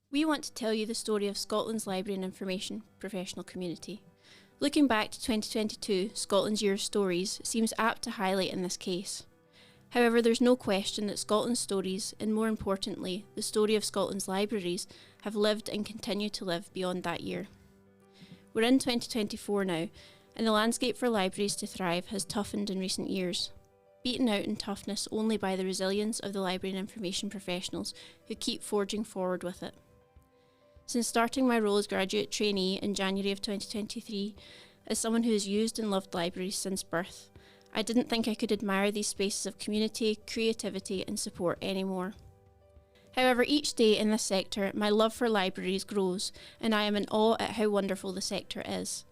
We want to tell you the story of Scotland's library and information professional community. Looking back to 2022, Scotland's Year of Stories seems apt to highlight in this case. However, there's no question that Scotland's stories, and more importantly, the story of Scotland's libraries, have lived and continue to live beyond that year. We're in 2024 now, and the landscape for libraries to thrive has toughened in recent years, beaten out in toughness only by the resilience of the library and information professionals who keep forging forward with it. Since starting my role as graduate trainee in January of 2023, as someone who has used and loved libraries since birth, I didn't think I could admire these spaces of community, creativity and support anymore. However, each day in this sector, my love for libraries grows, and I am in awe at how wonderful the sector is.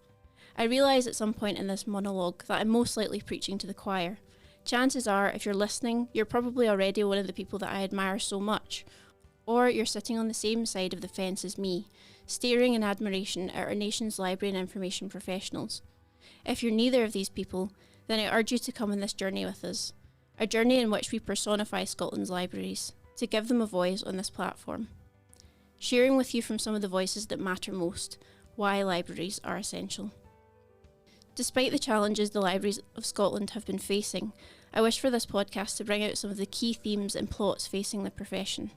I realise at some point in this monologue that I'm most likely preaching to the choir. Chances are, if you're listening, you're probably already one of the people that I admire so much, or you're sitting on the same side of the fence as me, staring in admiration at our nation's library and information professionals. If you're neither of these people, then I urge you to come on this journey with us, a journey in which we personify Scotland's libraries, to give them a voice on this platform. Sharing with you from some of the voices that matter most, why libraries are essential. Despite the challenges the libraries of Scotland have been facing, I wish for this podcast to bring out some of the key themes and plots facing the profession.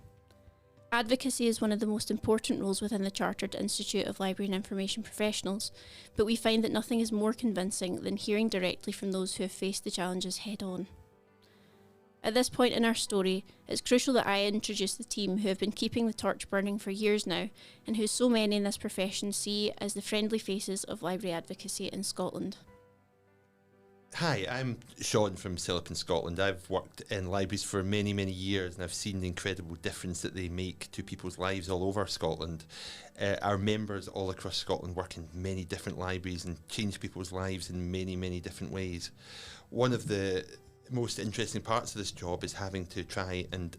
Advocacy is one of the most important roles within the Chartered Institute of Library and Information Professionals, but we find that nothing is more convincing than hearing directly from those who have faced the challenges head on. At this point in our story, it's crucial that I introduce the team who have been keeping the torch burning for years now, and who so many in this profession see as the friendly faces of library advocacy in Scotland. Hi, I'm Sean from CILIP Scotland. I've worked in libraries for many, many years, and I've seen the incredible difference that they make to people's lives all over Scotland. Our members all across Scotland work in many different libraries and change people's lives in many, many different ways. One of the most interesting parts of this job is having to try and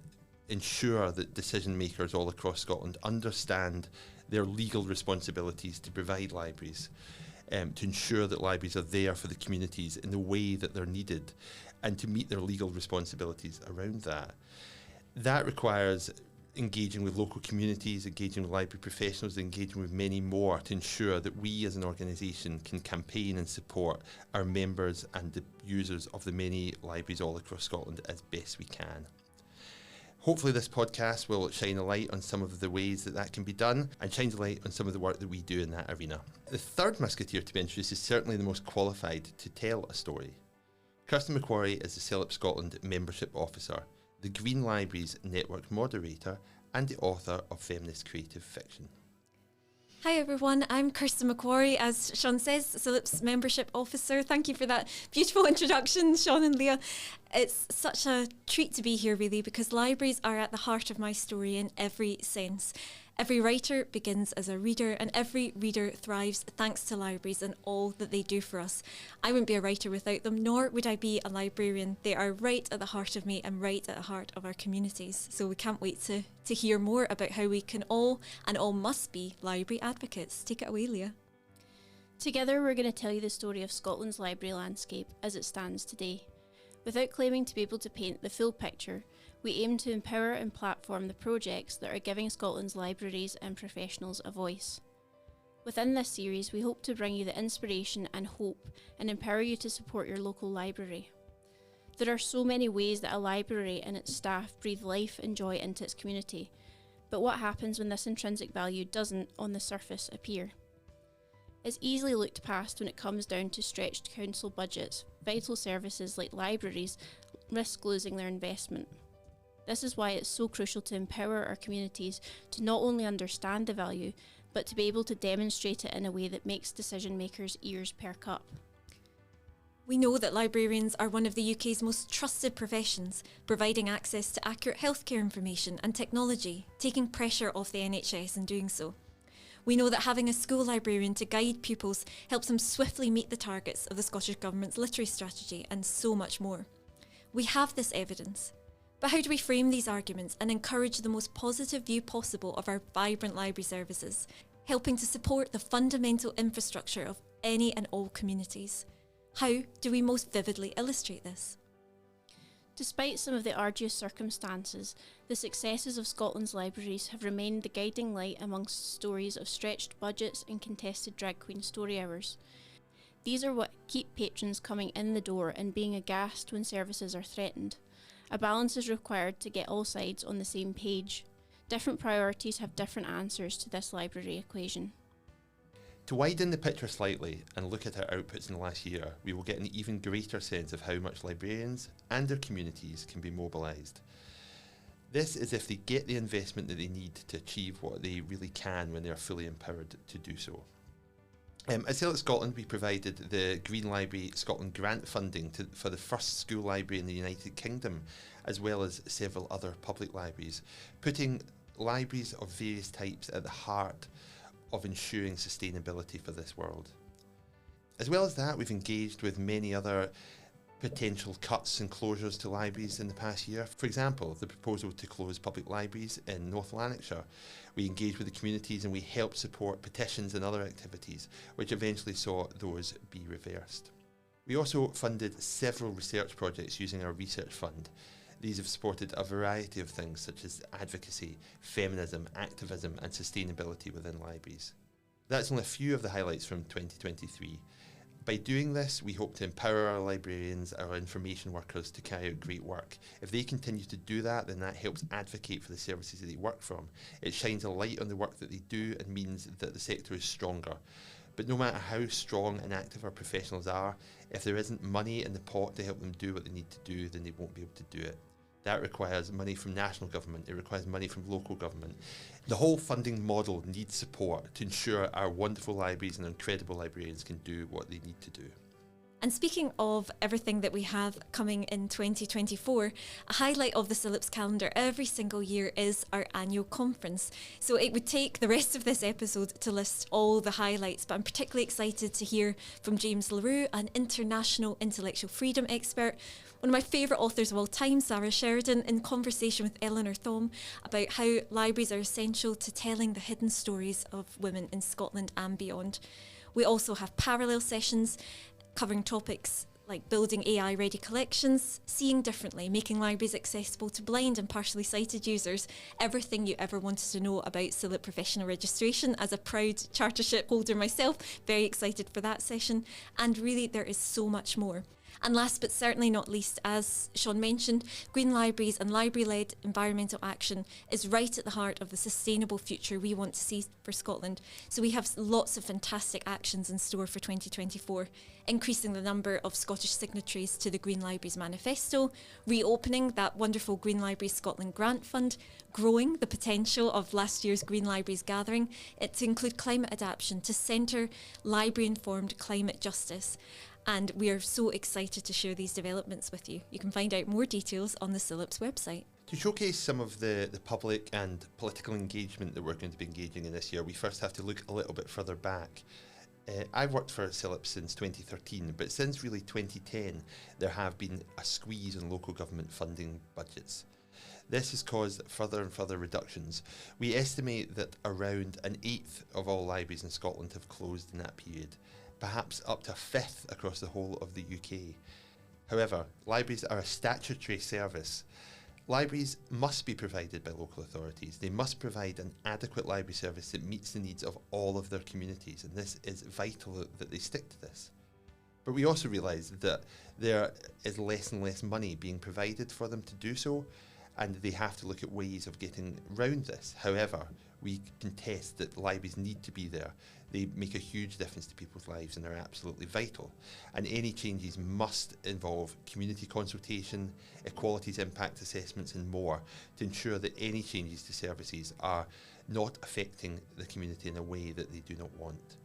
ensure that decision makers all across Scotland understand their legal responsibilities to provide libraries. To ensure that libraries are there for the communities in the way that they're needed, and to meet their legal responsibilities around that. That requires engaging with local communities, engaging with library professionals, engaging with many more to ensure that we as an organisation can campaign and support our members and the users of the many libraries all across Scotland as best we can. Hopefully this podcast will shine a light on some of the ways that can be done and shine a light on some of the work that we do in that arena. The third musketeer to be introduced is certainly the most qualified to tell a story. Kirsten McQuarrie is the CILIP Scotland Membership Officer, the Green Libraries Network Moderator and the author of feminist creative fiction. Hi everyone, I'm Kirsten McQuarrie, as Sean says, CILIP's Membership Officer. Thank you for that beautiful introduction, Sean and Leah. It's such a treat to be here really, because libraries are at the heart of my story in every sense. Every writer begins as a reader, and every reader thrives thanks to libraries and all that they do for us. I wouldn't be a writer without them, nor would I be a librarian. They are right at the heart of me and right at the heart of our communities. So we can't wait to hear more about how we can all, and all must be, library advocates. Take it away, Leah. Together we're going to tell you the story of Scotland's library landscape as it stands today. Without claiming to be able to paint the full picture, we aim to empower and platform the projects that are giving Scotland's libraries and professionals a voice. Within this series, we hope to bring you the inspiration and hope and empower you to support your local library. There are so many ways that a library and its staff breathe life and joy into its community, but what happens when this intrinsic value doesn't, on the surface, appear? It's easily looked past when it comes down to stretched council budgets. Vital services like libraries risk losing their investment. This is why it's so crucial to empower our communities to not only understand the value, but to be able to demonstrate it in a way that makes decision makers' ears perk up. We know that librarians are one of the UK's most trusted professions, providing access to accurate healthcare information and technology, taking pressure off the NHS in doing so. We know that having a school librarian to guide pupils helps them swiftly meet the targets of the Scottish Government's literary strategy, and so much more. We have this evidence. But how do we frame these arguments and encourage the most positive view possible of our vibrant library services, helping to support the fundamental infrastructure of any and all communities? How do we most vividly illustrate this? Despite some of the arduous circumstances, the successes of Scotland's libraries have remained the guiding light amongst stories of stretched budgets and contested drag queen story hours. These are what keep patrons coming in the door and being aghast when services are threatened. A balance is required to get all sides on the same page. Different priorities have different answers to this library equation. To widen the picture slightly and look at our outputs in the last year, we will get an even greater sense of how much librarians and their communities can be mobilised. This is if they get the investment that they need to achieve what they really can when they are fully empowered to do so. At CILIP Scotland, we provided the Green Library Scotland grant funding for the first school library in the United Kingdom, as well as several other public libraries, putting libraries of various types at the heart of ensuring sustainability for this world. As well as that, we've engaged with many other potential cuts and closures to libraries in the past year. For example, the proposal to close public libraries in North Lanarkshire. We engaged with the communities and we helped support petitions and other activities, which eventually saw those be reversed. We also funded several research projects using our research fund. These have supported a variety of things such as advocacy, feminism, activism and sustainability within libraries. That's only a few of the highlights from 2023. By doing this, we hope to empower our librarians, our information workers to carry out great work. If they continue to do that, then that helps advocate for the services that they work from. It shines a light on the work that they do and means that the sector is stronger. But no matter how strong and active our professionals are, if there isn't money in the pot to help them do what they need to do, then they won't be able to do it. That requires money from national government, it requires money from local government. The whole funding model needs support to ensure our wonderful libraries and incredible librarians can do what they need to do. And speaking of everything that we have coming in 2024, a highlight of the CILIP's calendar every single year is our annual conference. So it would take the rest of this episode to list all the highlights, but I'm particularly excited to hear from James LaRue, an international intellectual freedom expert, one of my favourite authors of all time, Sarah Sheridan, in conversation with Eleanor Thom about how libraries are essential to telling the hidden stories of women in Scotland and beyond. We also have parallel sessions covering topics like building AI-ready collections, seeing differently, making libraries accessible to blind and partially sighted users, everything you ever wanted to know about CILIP professional registration. As a proud chartership holder myself, very excited for that session. And really, there is so much more. And last but certainly not least, as Sean mentioned, green libraries and library-led environmental action is right at the heart of the sustainable future we want to see for Scotland. So we have lots of fantastic actions in store for 2024, increasing the number of Scottish signatories to the Green Libraries Manifesto, reopening that wonderful Green Libraries Scotland grant fund, growing the potential of last year's Green Libraries gathering, to include climate adaptation, to centre library-informed climate justice. And we are so excited to share these developments with you. You can find out more details on the CILIP's website. To showcase some of the public and political engagement that we're going to be engaging in this year, we first have to look a little bit further back. I've worked for CILIP since 2013, but since really 2010, there have been a squeeze on local government funding budgets. This has caused further and further reductions. We estimate that around an eighth of all libraries in Scotland have closed in that period, perhaps up to a fifth across the whole of the UK. However, libraries are a statutory service. Libraries must be provided by local authorities. They must provide an adequate library service that meets the needs of all of their communities, and this is vital that they stick to this. But we also realise that there is less and less money being provided for them to do so, and they have to look at ways of getting round this. However, we contest that libraries need to be there. They make a huge difference to people's lives and are absolutely vital. And any changes must involve community consultation, equalities impact assessments and more to ensure that any changes to services are not affecting the community in a way that they do not want.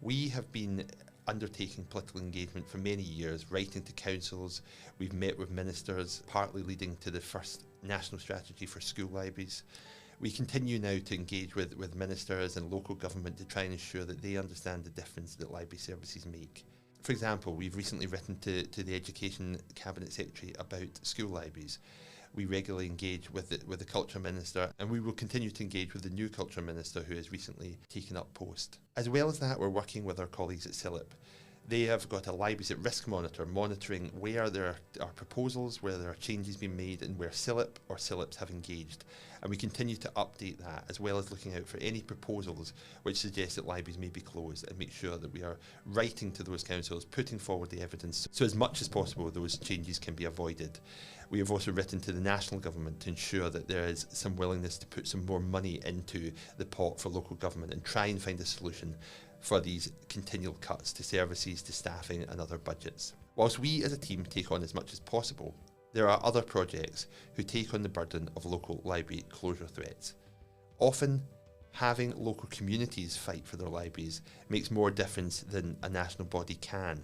We have been undertaking political engagement for many years, writing to councils. We've met with ministers, partly leading to the first national strategy for school libraries. We continue now to engage with ministers and local government to try and ensure that they understand the difference that library services make. For example, we've recently written to the Education Cabinet Secretary about school libraries. We regularly engage with the Culture Minister, and we will continue to engage with the new Culture Minister who has recently taken up post. As well as that, we're working with our colleagues at CILIP. They have got a Libraries at Risk monitor monitoring where there are proposals, where there are changes being made, and where CILIP or CILIPs have engaged. And we continue to update that, as well as looking out for any proposals which suggest that libraries may be closed, and make sure that we are writing to those councils, putting forward the evidence, so as much as possible those changes can be avoided. We have also written to the national government to ensure that there is some willingness to put some more money into the pot for local government and try and find a solution for these continual cuts to services, to staffing and other budgets. Whilst we as a team take on as much as possible, there are other projects who take on the burden of local library closure threats. Often, having local communities fight for their libraries makes more difference than a national body can,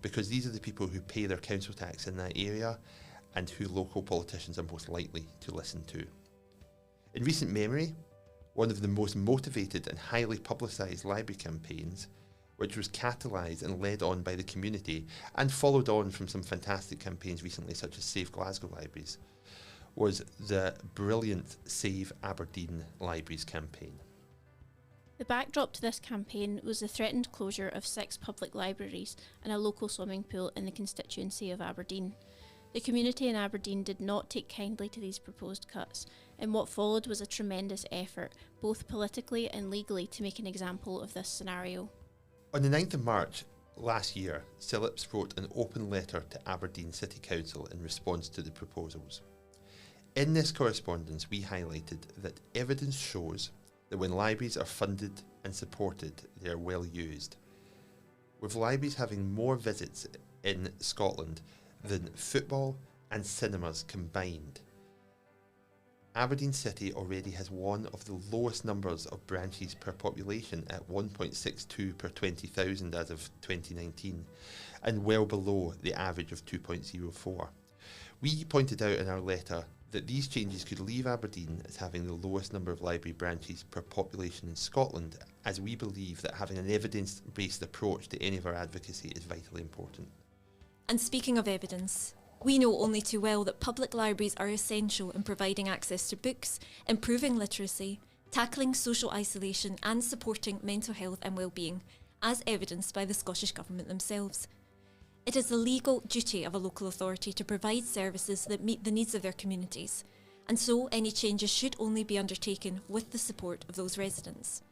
because these are the people who pay their council tax in that area and who local politicians are most likely to listen to. In recent memory, one of the most motivated and highly publicised library campaigns, which was catalysed and led on by the community and followed on from some fantastic campaigns recently, such as Save Glasgow Libraries, was the brilliant Save Aberdeen Libraries Campaign. The backdrop to this campaign was the threatened closure of 6 public libraries and a local swimming pool in the constituency of Aberdeen. The community in Aberdeen did not take kindly to these proposed cuts, and what followed was a tremendous effort, both politically and legally, to make an example of this scenario. On the 9th of March last year, CILIPs wrote an open letter to Aberdeen City Council in response to the proposals. In this correspondence, we highlighted that evidence shows that when libraries are funded and supported, they are well used. With libraries having more visits in Scotland than football and cinemas combined, Aberdeen City already has one of the lowest numbers of branches per population at 1.62 per 20,000 as of 2019, and well below the average of 2.04. We pointed out in our letter that these changes could leave Aberdeen as having the lowest number of library branches per population in Scotland, as we believe that having an evidence-based approach to any of our advocacy is vitally important. And speaking of evidence, we know only too well that public libraries are essential in providing access to books, improving literacy, tackling social isolation and supporting mental health and well-being, as evidenced by the Scottish Government themselves. It is the legal duty of a local authority to provide services that meet the needs of their communities, and so any changes should only be undertaken with the support of those residents.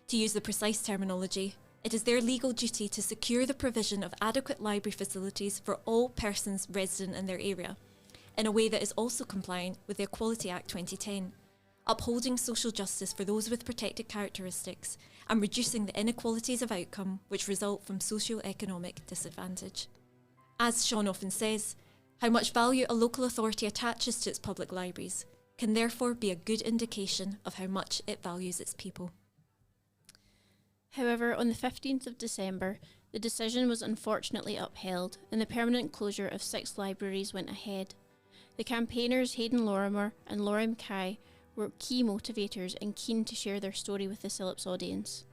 To use the precise terminology, it is their legal duty to secure the provision of adequate library facilities for all persons resident in their area, in a way that is also compliant with the Equality Act 2010, upholding social justice for those with protected characteristics and reducing the inequalities of outcome which result from socio-economic disadvantage. As Sean often says, how much value a local authority attaches to its public libraries can therefore be a good indication of how much it values its people. However, on the 15th of December, the decision was unfortunately upheld and the permanent closure of 6 libraries went ahead. The campaigners Hayden Lorimer and Laurie Mackay were key motivators and keen to share their story with the CILIP's audience.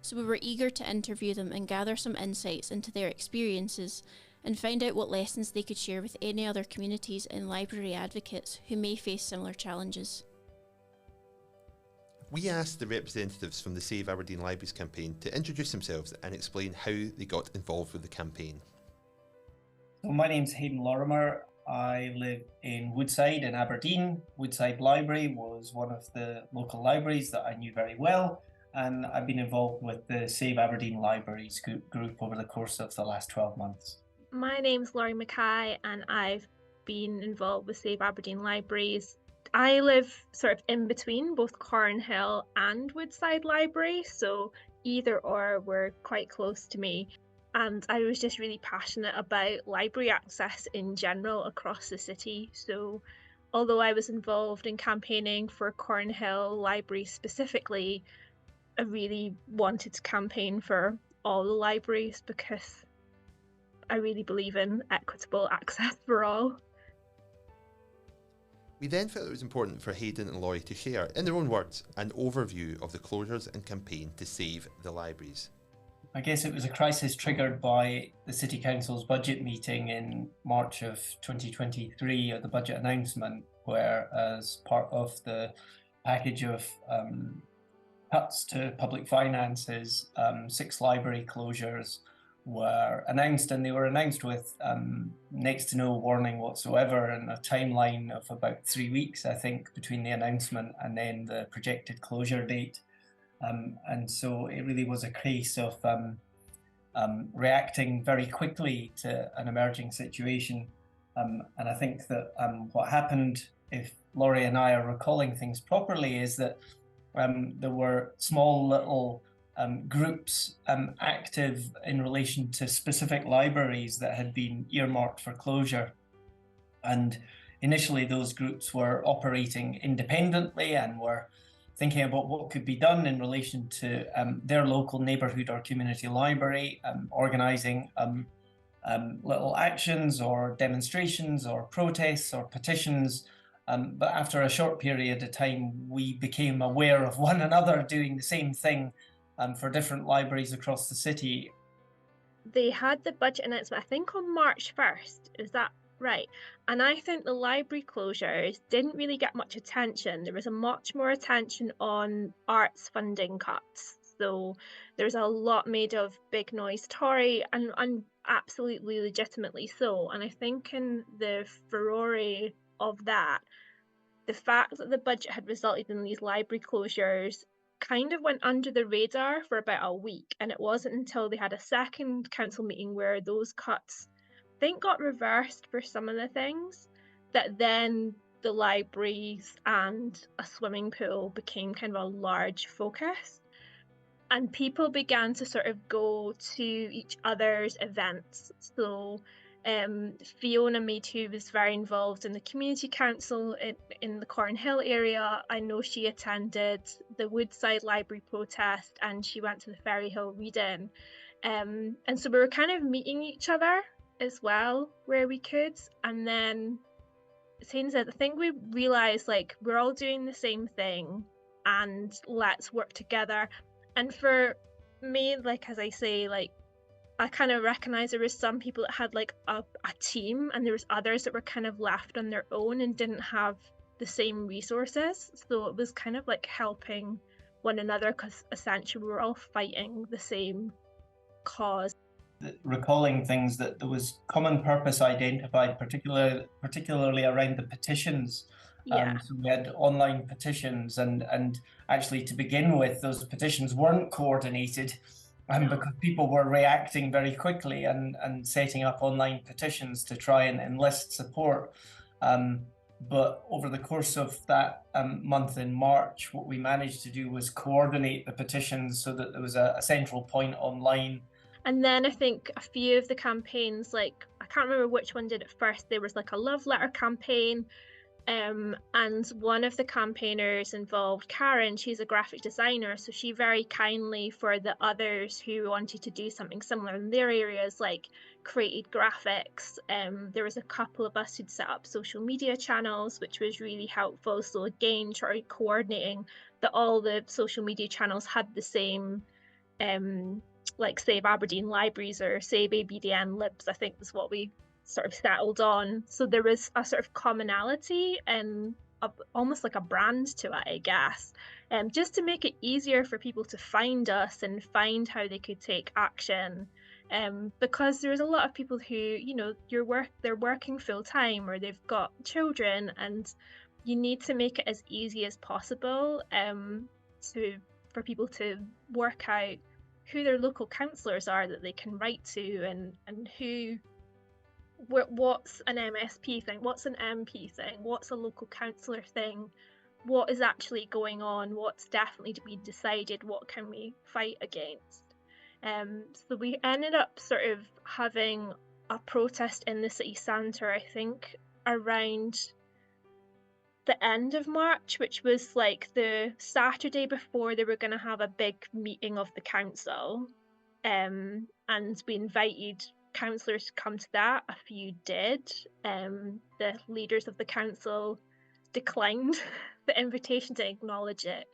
So we were eager to interview them and gather some insights into their experiences and find out what lessons they could share with any other communities and library advocates who may face similar challenges. We asked the representatives from the Save Aberdeen Libraries Campaign to introduce themselves and explain how they got involved with the campaign. So my name's Hayden Lorimer. I live in Woodside in Aberdeen. Woodside Library was one of the local libraries that I knew very well, and I've been involved with the Save Aberdeen Libraries group over the course of the last 12 months. My name's Laurie Mackay and I've been involved with Save Aberdeen Libraries. I live sort of in between both Cornhill and Woodside Library, so either or were quite close to me. And I was just really passionate about library access in general across the city. So although I was involved in campaigning for Cornhill Library specifically, I really wanted to campaign for all the libraries because I really believe in equitable access for all. We then felt it was important for Hayden and Laurie to share, in their own words, an overview of the closures and campaign to save the libraries. I guess it was a crisis triggered by the City Council's budget meeting in March of 2023, or the budget announcement, where as part of the package of cuts to public finances, 6 library closures were announced, and they were announced with next to no warning whatsoever, and a timeline of about 3 weeks, I think, between the announcement and then the projected closure date. And so it really was a case of reacting very quickly to an emerging situation. And I think that what happened, if Laurie and I are recalling things properly, is that there were small little groups active in relation to specific libraries that had been earmarked for closure. And initially those groups were operating independently and were thinking about what could be done in relation to their local neighbourhood or community library, organising little actions or demonstrations or protests or petitions. But after a short period of time, we became aware of one another doing the same thing for different libraries across the city. They had the budget announcement, I think, on March 1st. Is that right? And I think the library closures didn't really get much attention. There was a much more attention on arts funding cuts. So there's a lot made of big noise Tory, and absolutely legitimately so. And I think in the furore of that, the fact that the budget had resulted in these library closures kind of went under the radar for about a week, and it wasn't until they had a second council meeting where those cuts, I think, got reversed for some of the things, that then the libraries and a swimming pool became kind of a large focus, and people began to sort of go to each other's events. So Fiona Mead, who was very involved in the community council in the Cornhill area, I know she attended the Woodside Library protest and she went to the Ferryhill reading. And so we were kind of meeting each other as well where we could. And then Hayden said, I think we realised like we're all doing the same thing and let's work together. And for me, like, as I say, like, I kind of recognize there was some people that had like a team, and there was others that were kind of left on their own and didn't have the same resources. So it was kind of like helping one another, because essentially we were all fighting the same cause. Recalling things, that there was common purpose identified, particularly around the petitions. Yeah. So we had online petitions, and actually to begin with, those petitions weren't coordinated. Because people were reacting very quickly and setting up online petitions to try and enlist support. But over the course of that month in March, what we managed to do was coordinate the petitions so that there was a central point online. And then I think a few of the campaigns, like, I can't remember which one did it first, there was like a love letter campaign. And one of the campaigners involved Karen. She's a graphic designer, so she very kindly, for the others who wanted to do something similar in their areas, like created graphics. There was a couple of us who'd set up social media channels, which was really helpful. So again, trying coordinating that all the social media channels had the same, like Save Aberdeen Libraries or Save ABDN Libs, I think was what we sort of settled on. So there was a sort of commonality and almost like a brand to it, I guess, just to make it easier for people to find us and find how they could take action. Because there's a lot of people who, you know, they're working full time or they've got children, and you need to make it as easy as possible for people to work out who their local councillors are that they can write to, and what's an MSP thing, what's an MP thing, what's a local councillor thing, what is actually going on, what's definitely to be decided, what can we fight against. So we ended up sort of having a protest in the city centre, I think, around the end of March, which was like the Saturday before they were going to have a big meeting of the council. And we invited councillors to come to that. A few did. The leaders of the council declined the invitation to acknowledge it.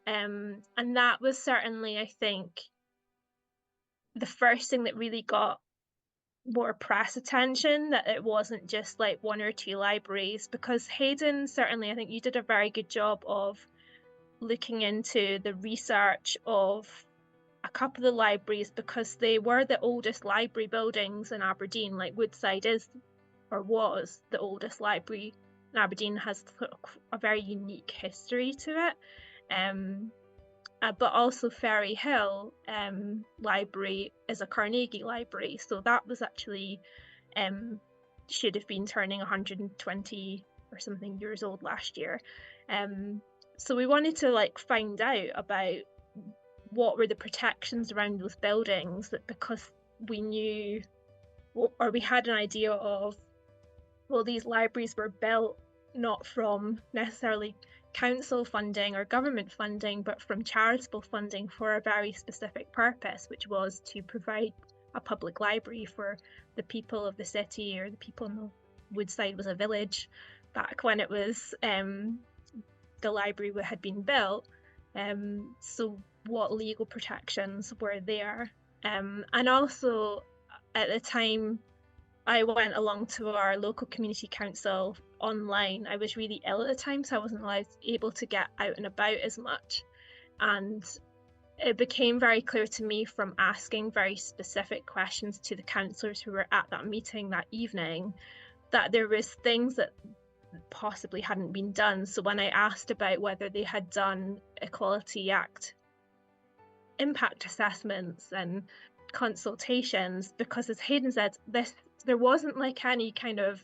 And that was certainly, I think, the first thing that really got more press attention, that it wasn't just like one or two libraries, because Hayden, certainly, I think you did a very good job of looking into the research of a couple of the libraries, because they were the oldest library buildings in Aberdeen, like Woodside is or was the oldest library in Aberdeen, has a very unique history to it. But also Ferry Hill Library is a Carnegie library, so that was actually should have been turning 120 or something years old last year. So we wanted to like find out about what were the protections around those buildings, that because we knew, or we had an idea of, well, these libraries were built not from necessarily council funding or government funding, but from charitable funding for a very specific purpose, which was to provide a public library for the people of the city, or the people in the Woodside was a village back when it was the library had been built. So what legal protections were there? And also at the time I went along to our local community council online. I was really ill at the time, so I wasn't able to get out and about as much. And it became very clear to me from asking very specific questions to the councillors who were at that meeting that evening that there was things that possibly hadn't been done. So when I asked about whether they had done Equality Act impact assessments and consultations, because as Hayden said, there wasn't like any kind of,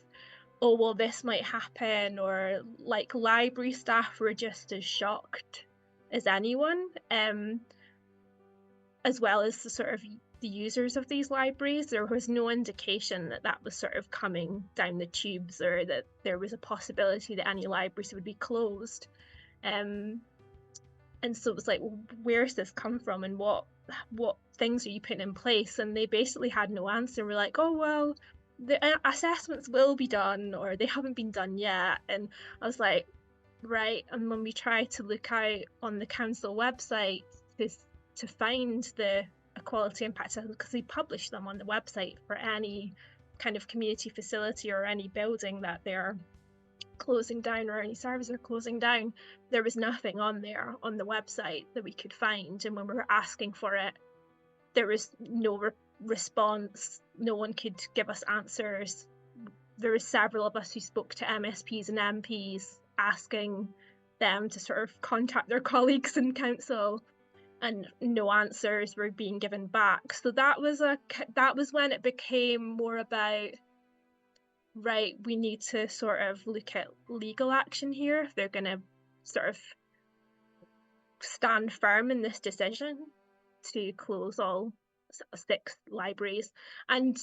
oh well, this might happen, or like library staff were just as shocked as anyone, as well as the sort of the users of these libraries. There was no indication that that was sort of coming down the tubes, or that there was a possibility that any libraries would be closed. And so it was like, well, where's this come from, and what things are you putting in place? And they basically had no answer. We're like, oh well, the assessments will be done, or they haven't been done yet. And I was like, right. And when we tried to look out on the council website to find the equality impact assessment, because they publish them on the website for any kind of community facility or any building that they're closing down, or any service are closing down, there was nothing on there on the website that we could find. And when we were asking for it, there was no response. No one could give us answers. There were several of us who spoke to MSPs and MPs asking them to sort of contact their colleagues in council, and no answers were being given back. So that was when it became more about, right, we need to sort of look at legal action here if they're going to sort of stand firm in this decision to close all 6 libraries. And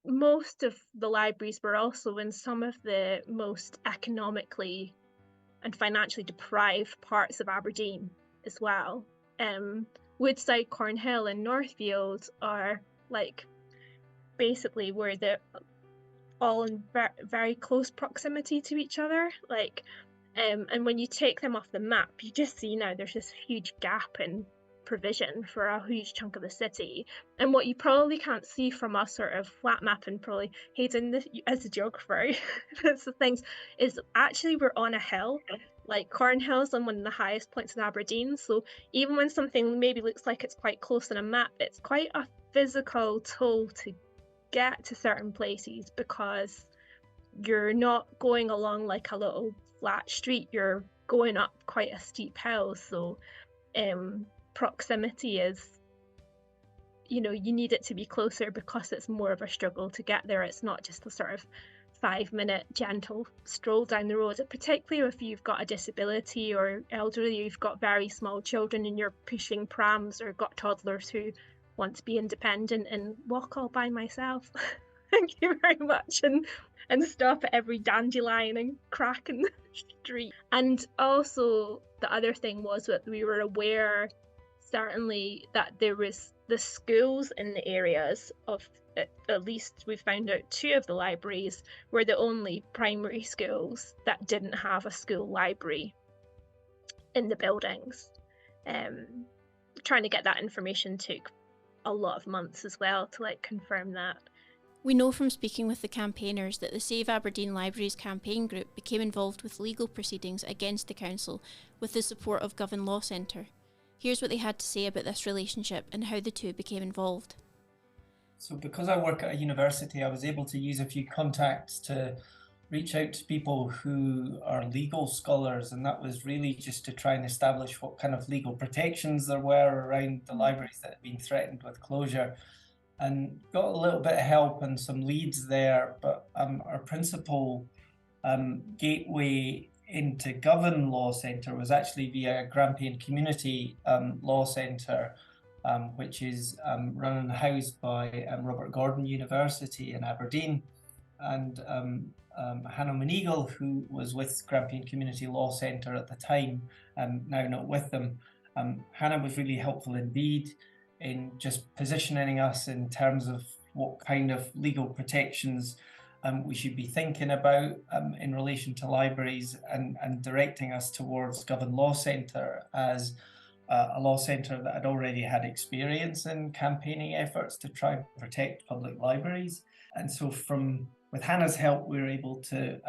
most of the libraries were also in some of the most economically and financially deprived parts of Aberdeen as well. Woodside, Cornhill and Northfield are like basically where they're all in very close proximity to each other, like and when you take them off the map, you just see now there's this huge gap in provision for a huge chunk of the city. And what you probably can't see from us sort of flat map, and probably Hayden as a geographer that's the things, is actually we're on a hill. Like Cornhill's on one of the highest points in Aberdeen, so even when something maybe looks like it's quite close on a map, it's quite a physical toll to get to certain places, because you're not going along like a little flat street, you're going up quite a steep hill. So proximity is, you need it to be closer, because it's more of a struggle to get there. It's not just a sort of 5-minute gentle stroll down the road, particularly if you've got a disability or elderly, you've got very small children and you're pushing prams, or got toddlers who want to be independent and walk all by myself. Thank you very much, and stop at every dandelion and crack in the street. And also the other thing was that we were aware certainly that there was the schools in the areas of, at least we found out 2 of the libraries were the only primary schools that didn't have a school library in the buildings. Trying to get that information took a lot of months as well to confirm that. We know from speaking with the campaigners that the Save Aberdeen Libraries Campaign group became involved with legal proceedings against the council with the support of Govan Law Centre. Here's what they had to say about this relationship and how the two became involved. So because I work at a university, I was able to use a few contacts to reach out to people who are legal scholars, and that was really just to try and establish what kind of legal protections there were around the libraries that had been threatened with closure, and got a little bit of help and some leads there. But our principal gateway into Govan Law Centre was actually via Grampian Community Law Centre, which is run and housed by Robert Gordon University in Aberdeen. And Hannah Moneagle, who was with Grampian Community Law Centre at the time, now not with them. Hannah was really helpful indeed in just positioning us in terms of what kind of legal protections we should be thinking about in relation to libraries, and directing us towards Govan Law Centre as a law centre that had already had experience in campaigning efforts to try and protect public libraries. And so with Hannah's help, we were able to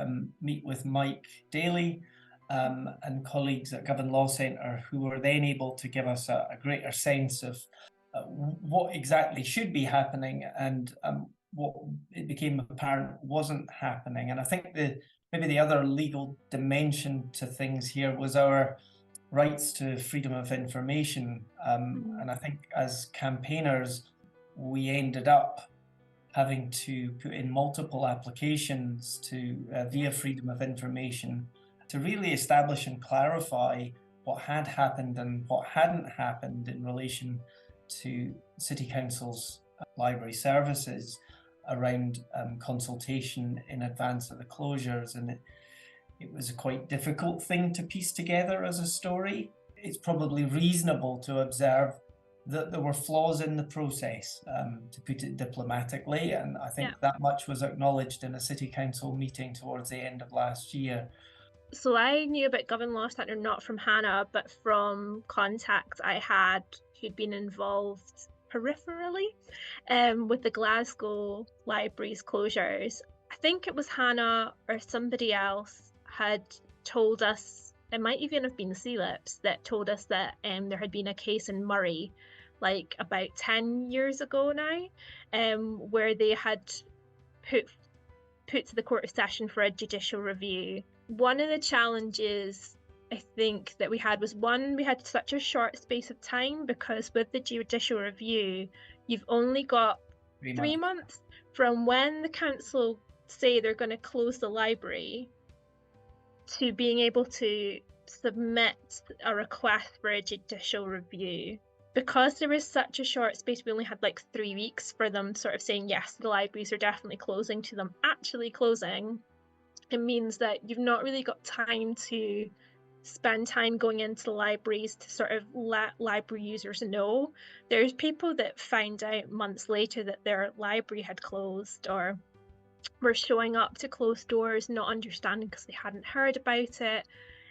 meet with Mike Dailly and colleagues at Govan Law Centre, who were then able to give us a greater sense of what exactly should be happening and what it became apparent wasn't happening. And I think maybe the other legal dimension to things here was our rights to freedom of information. And I think as campaigners, we ended up having to put in multiple applications to via freedom of information to really establish and clarify what had happened and what hadn't happened in relation to City Council's library services around consultation in advance of the closures. And it was a quite difficult thing to piece together as a story. It's probably reasonable to observe that there were flaws in the process, to put it diplomatically, and I think that much was acknowledged in a City Council meeting towards the end of last year. So I knew about Govan Law Centre not from Hannah, but from contacts I had who'd been involved peripherally with the Glasgow libraries closures. I think it was Hannah or somebody else had told us, it might even have been CILIPs, that told us that there had been a case in Murray like about 10 years ago now, where they had put to the Court of Session for a judicial review. One of the challenges I think that we had was, one, we had such a short space of time, because with the judicial review, you've only got 3 months from when the council say they're going to close the library to being able to submit a request for a judicial review. Because there was such a short space, we only had like 3 weeks for them sort of saying, yes, the libraries are definitely closing, to them actually closing. It means that you've not really got time to spend time going into the libraries to sort of let library users know. There's people that find out months later that their library had closed, or were showing up to closed doors not understanding because they hadn't heard about it,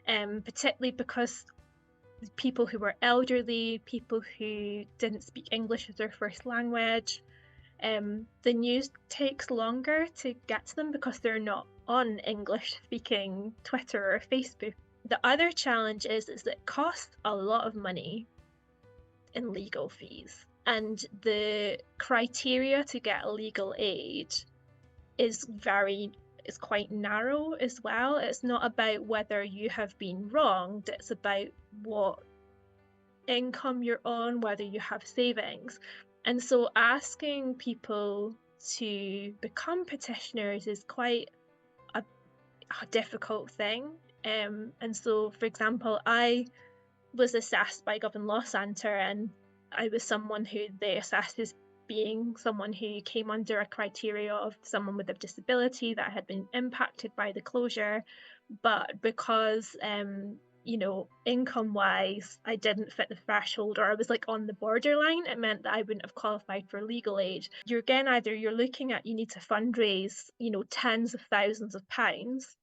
particularly because people who were elderly, people who didn't speak English as their first language, the news takes longer to get to them because they're not on English speaking Twitter or Facebook. The other challenge is that it costs a lot of money in legal fees, and the criteria to get legal aid is quite narrow as well. It's not about whether you have been wronged, it's about what income you're on, whether you have savings. And so asking people to become petitioners is quite a difficult thing. And so, for example, I was assessed by Govan Law Centre, and I was someone who they assessed as being someone who came under a criteria of someone with a disability that had been impacted by the closure. But because income wise I didn't fit the threshold, or I was like on the borderline, it meant that I wouldn't have qualified for legal aid. You're looking at, you need to fundraise tens of thousands of pounds,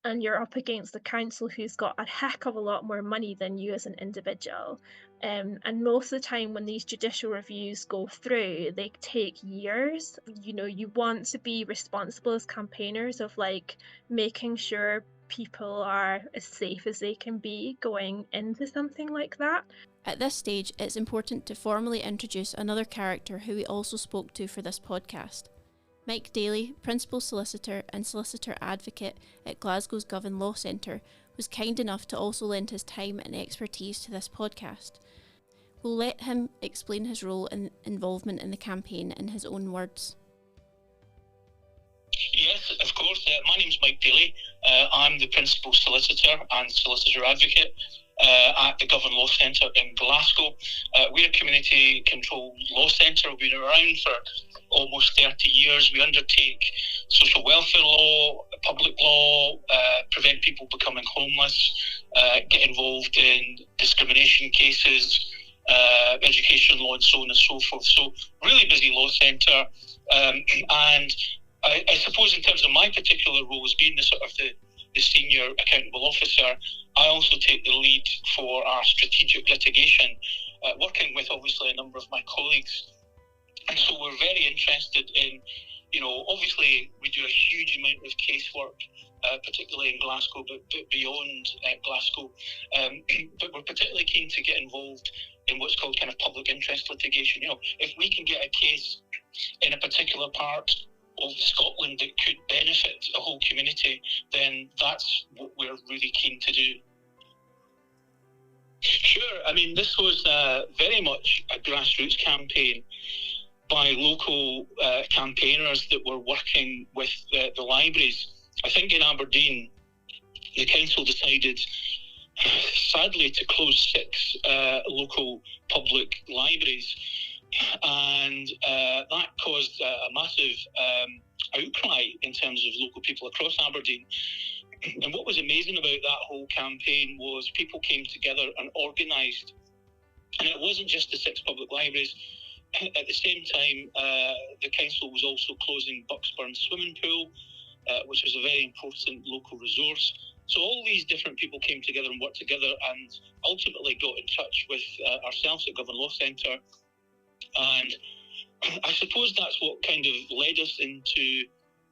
and you're up against the council who's got a heck of a lot more money than you as an individual. And most of the time when these judicial reviews go through, they take years. You want to be responsible as campaigners of like making sure people are as safe as they can be going into something like that. At this stage, it's important to formally introduce another character who we also spoke to for this podcast. Mike Dailly, Principal Solicitor and Solicitor Advocate at Glasgow's Govan Law Centre, was kind enough to also lend his time and expertise to this podcast. We'll let him explain his role and involvement in the campaign in his own words. Yes, of course. My name's Mike Dailly. I'm the Principal Solicitor and Solicitor Advocate at the Govan Law Centre in Glasgow. We're a community controlled law centre. We've been around for almost 30 years. We undertake social welfare law, public law, prevent people becoming homeless, get involved in discrimination cases, education law and so on and so forth. So really busy law centre. And I suppose in terms of my particular role as being the sort of the senior accountable officer, I also take the lead for our strategic litigation, working with obviously a number of my colleagues. And so we're very interested in, obviously we do a huge amount of casework, particularly in Glasgow, but beyond Glasgow. But we're particularly keen to get involved in what's called kind of public interest litigation. If we can get a case in a particular part of Scotland that could benefit a whole community, then that's what we're really keen to do. Sure. I mean, this was very much a grassroots campaign by local campaigners that were working with the libraries. I think in Aberdeen, the council decided, sadly, to close 6 local public libraries. And that caused a massive outcry in terms of local people across Aberdeen. And what was amazing about that whole campaign was people came together and organised. And it wasn't just the 6 public libraries. At the same time, the council was also closing Bucksburn Swimming Pool, which was a very important local resource. So all these different people came together and worked together and ultimately got in touch with ourselves at Govan Law Centre. And I suppose that's what kind of led us into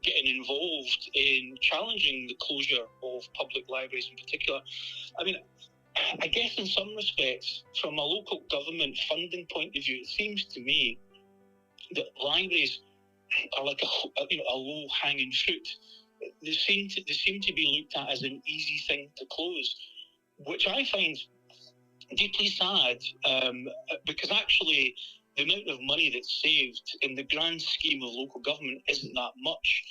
getting involved in challenging the closure of public libraries in particular. I mean, I guess in some respects, from a local government funding point of view, it seems to me that libraries are like a low-hanging fruit. They seem to be looked at as an easy thing to close, which I find deeply sad, because actually the amount of money that's saved in the grand scheme of local government isn't that much.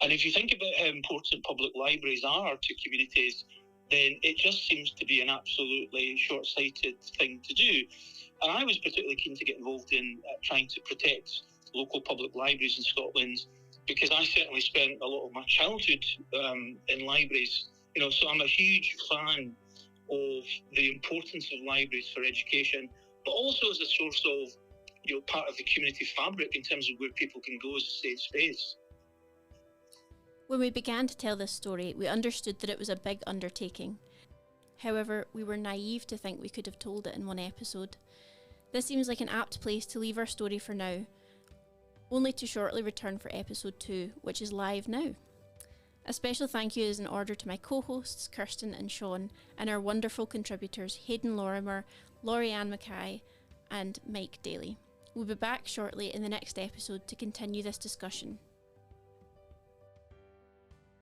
And if you think about how important public libraries are to communities, then it just seems to be an absolutely short-sighted thing to do. And I was particularly keen to get involved in trying to protect local public libraries in Scotland, because I certainly spent a lot of my childhood in libraries. So I'm a huge fan of the importance of libraries for education, but also as a source of part of the community fabric in terms of where people can go as a safe space. When we began to tell this story, we understood that it was a big undertaking. However, we were naive to think we could have told it in one episode. This seems like an apt place to leave our story for now, only to shortly return for episode 2, which is live now. A special thank you is in order to my co-hosts Kirsten and Sean, and our wonderful contributors Hayden Lorimer, Laurie and Mackay, and Mike Dailly. We'll be back shortly in the next episode to continue this discussion.